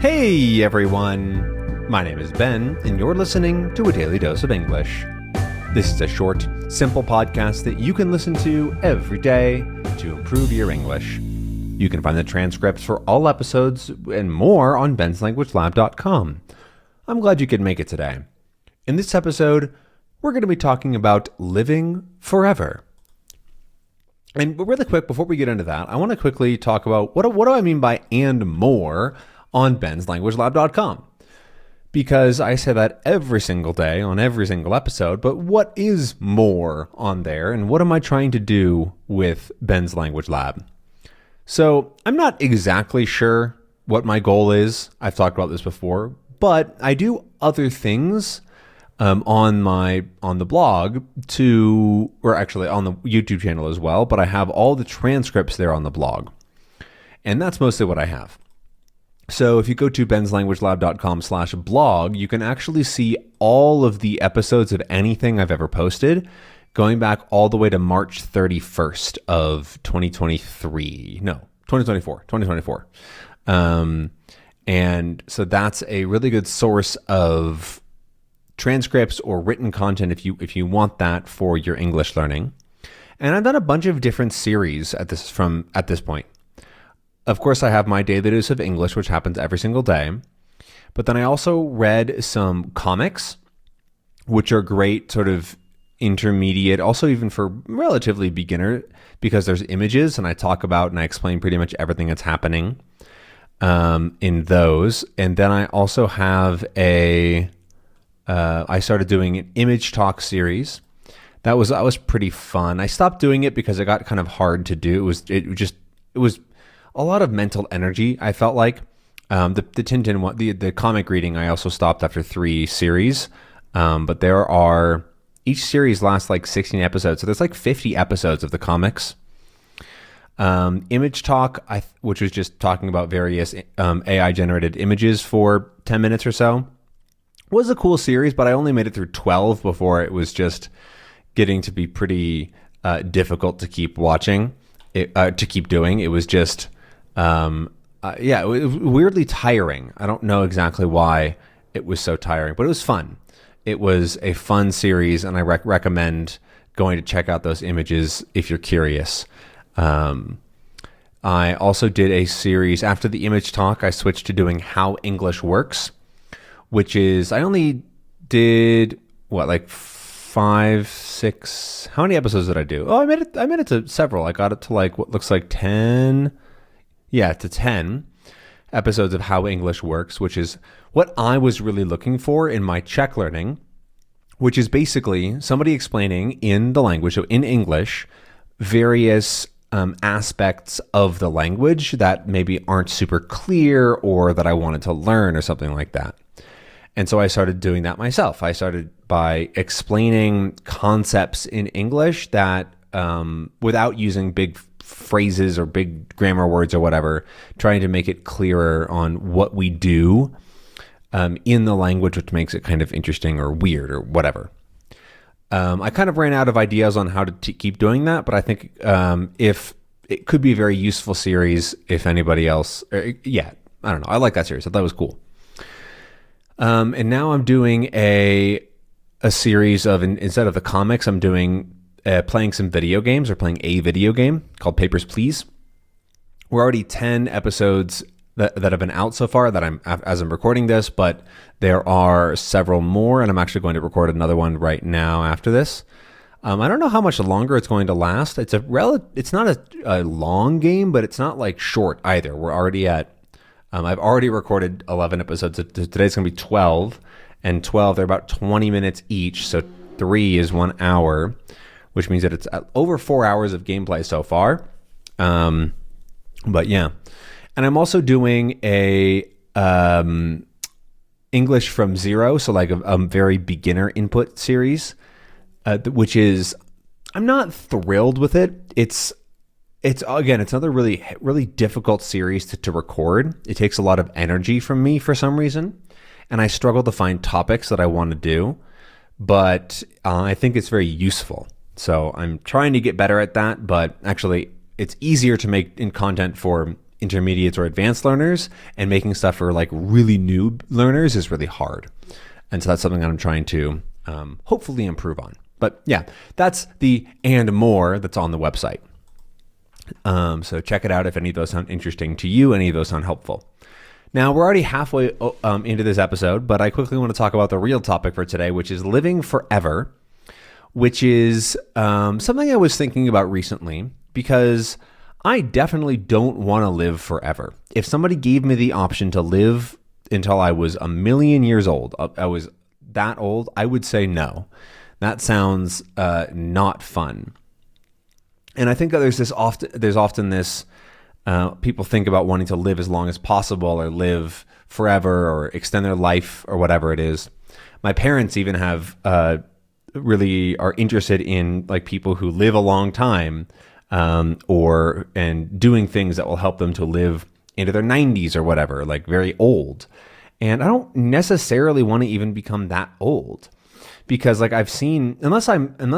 Hey everyone! My name is Ben, and you're listening to A Daily Dose of English. This is a short, simple podcast that you can listen to every day to improve your English. You can find the transcripts for all episodes and more on benslanguagelab.com. I'm glad you could make it today. In this episode, we're going to be talking about living forever. And really quick, before we get into that, I want to quickly talk about what do I mean by and more on benslanguagelab.com. Because I say that every single day on every single episode, but what is more on there and what am I trying to do with Ben's Language Lab? So I'm not exactly sure what my goal is. I've talked about this before, but I do other things on the blog or actually on the YouTube channel as well, but I have all the transcripts there on the blog. And that's mostly what I have. So if you go to benslanguagelab.com/blog, you can actually see all of the episodes of anything I've ever posted, going back all the way to March 31st of 2024. And so that's a really good source of transcripts or written content if you want that for your English learning. And I've done a bunch of different series at this point. Of course, I have my Daily Dose of English, which happens every single day. But then I also read some comics, which are great sort of intermediate, also even for relatively beginner, because there's images and I talk about and I explain pretty much everything that's happening in those. And then I also have I started doing an image talk series. That was pretty fun. I stopped doing it because it got kind of hard to do. It was a lot of mental energy, I felt like. The Tintin one, the comic reading, I also stopped after 3 series. But each series lasts like 16 episodes. So there's like 50 episodes of the comics. Image Talk, which was just talking about various AI-generated images for 10 minutes or so, was a cool series, but I only made it through 12 before it was just getting to be pretty difficult to keep watching, to keep doing. It was just... it was weirdly tiring. I don't know exactly why it was so tiring, but it was fun. It was a fun series, and I recommend going to check out those images if you're curious. I also did a series after the image talk. I switched to doing How English Works, which is, I only did like 5, 6. How many episodes did I do? Oh, I made it to several. I got it to like what looks like 10. Yeah, to 10 episodes of How English Works, which is what I was really looking for in my Czech learning, which is basically somebody explaining in the language, so in English, various aspects of the language that maybe aren't super clear or that I wanted to learn or something like that. And so I started doing that myself. I started by explaining concepts in English that without using big phrases or big grammar words or whatever, trying to make it clearer on what we do in the language, which makes it kind of interesting or weird or whatever. I kind of ran out of ideas on how to keep doing that, but I think if it could be a very useful series if anybody else, I don't know. I like that series. I thought it was cool. And now I'm doing a series of, instead of the comics, I'm doing playing some video games, or playing a video game called Papers, Please. We're already 10 episodes that have been out so far as I'm recording this, but there are several more, and I'm actually going to record another one right now after this. I don't know how much longer it's going to last. It's not a long game, but it's not like short either. We're already at, I've already recorded 11 episodes. Today's going to be 12, and 12, they're about 20 minutes each, so 3 is 1 hour, which means that it's over 4 hours of gameplay so far. But yeah. And I'm also doing a English from zero, so like a very beginner input series, which is, I'm not thrilled with it. It's another really, really difficult series to record. It takes a lot of energy from me for some reason, and I struggle to find topics that I want to do, but I think it's very useful. So I'm trying to get better at that, but actually it's easier to make in content for intermediates or advanced learners, and making stuff for like really new learners is really hard. And so that's something that I'm trying to hopefully improve on. But yeah, that's the and more that's on the website. So check it out if any of those sound interesting to you, any of those sound helpful. Now, we're already halfway into this episode, but I quickly want to talk about the real topic for today, which is living forever, which is something I was thinking about recently because I definitely don't want to live forever. If somebody gave me the option to live until I was 1,000,000 years old, I was that old, I would say no. That sounds not fun. And I think that there's often this, people think about wanting to live as long as possible or live forever or extend their life or whatever it is. My parents even have really are interested in like people who live a long time and doing things that will help them to live into their 90s or whatever, like very old. And I don't necessarily want to even become that old. Because like I've seen, unless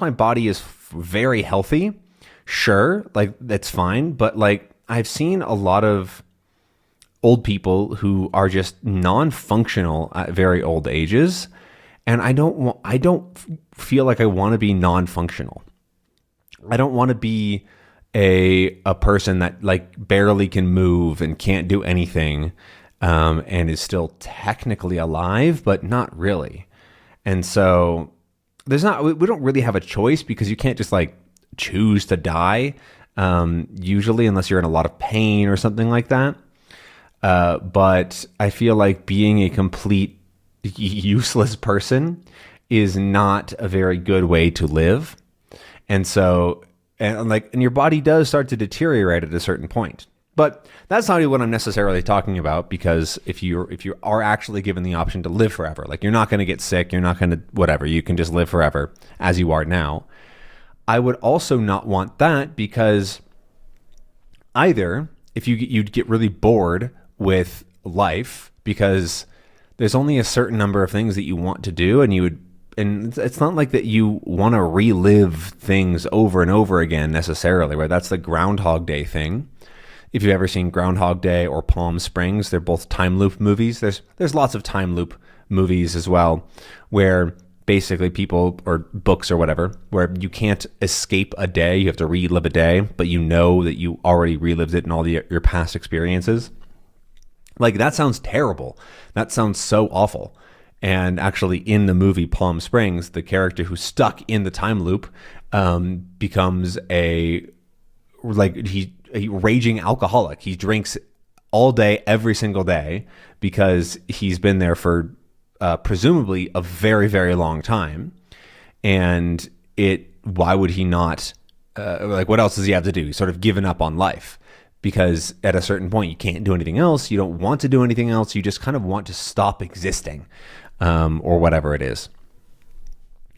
my body is very healthy, sure, like that's fine. But like I've seen a lot of old people who are just non-functional at very old ages, and I don't feel like I want to be non-functional. I don't want to be a person that like barely can move and can't do anything, and is still technically alive, but not really. And so we don't really have a choice because you can't just like choose to die, usually unless you're in a lot of pain or something like that. But I feel like being a complete useless person is not a very good way to live. And so, and your body does start to deteriorate at a certain point. But that's not what I'm necessarily talking about, because if you are actually given the option to live forever, like you're not going to get sick, you're not going to whatever, you can just live forever as you are now. I would also not want that, because either if you'd get really bored with life because there's only a certain number of things that you want to do, and it's not like that you want to relive things over and over again necessarily, right? That's the Groundhog Day thing. If you've ever seen Groundhog Day or Palm Springs, they're both time loop movies. There's lots of time loop movies as well, where basically people, or books or whatever, where you can't escape a day. You have to relive a day, but you know that you already relived it in all your past experiences. Like, that sounds terrible. That sounds so awful. And actually, in the movie Palm Springs, the character who's stuck in the time loop becomes a raging alcoholic. He drinks all day, every single day, because he's been there for presumably a very, very long time. And why would he not, what else does he have to do? He's sort of given up on life, because at a certain point you can't do anything else. You don't want to do anything else. You just kind of want to stop existing, or whatever it is.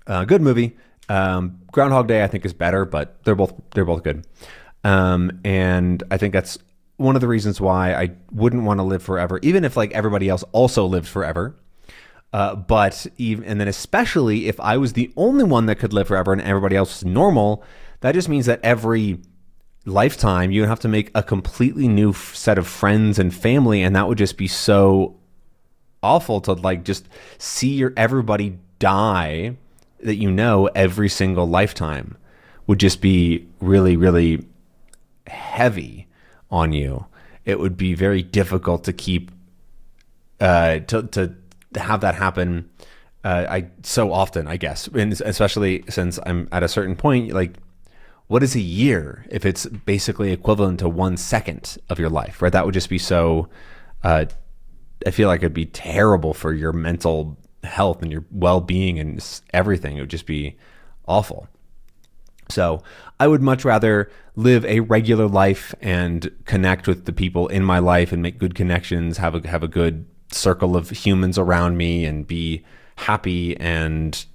Good movie. Groundhog Day I think is better, but they're both good. And I think that's one of the reasons why I wouldn't want to live forever, even if like everybody else also lived forever. And then especially if I was the only one that could live forever and everybody else was normal, that just means that every lifetime you have to make a completely new set of friends and family. And that would just be so awful to like just see everybody die that every single lifetime. Would just be really, really heavy on you. It would be very difficult to keep to have that happen so often, I guess, and especially since I'm at a certain point. Like, what is a year if it's basically equivalent to 1 second of your life, right? That would just be so. I feel like it'd be terrible for your mental health and your well-being and everything. It would just be awful. So I would much rather live a regular life and connect with the people in my life and make good connections, have a good circle of humans around me and be happy, and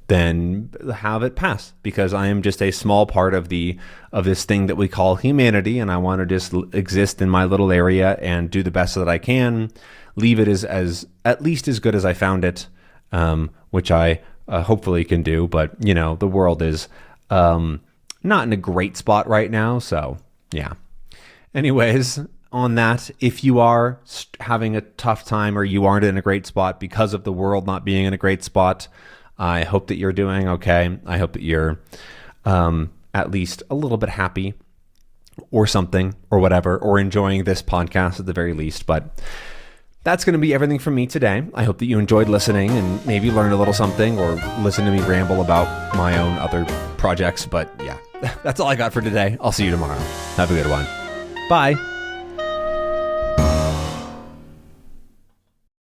then have it pass, because I am just a small part of this thing that we call humanity, and I want to just exist in my little area and do the best that I can, leave it as at least as good as I found it, which I hopefully can do. But the world is not in a great spot right now, so yeah. Anyways, on that, if you are having a tough time or you aren't in a great spot because of the world not being in a great spot, I hope that you're doing okay. I hope that you're at least a little bit happy or something or whatever, or enjoying this podcast at the very least. But that's going to be everything from me today. I hope that you enjoyed listening and maybe learned a little something or listen to me ramble about my own other projects. But yeah, that's all I got for today. I'll see you tomorrow. Have a good one. Bye.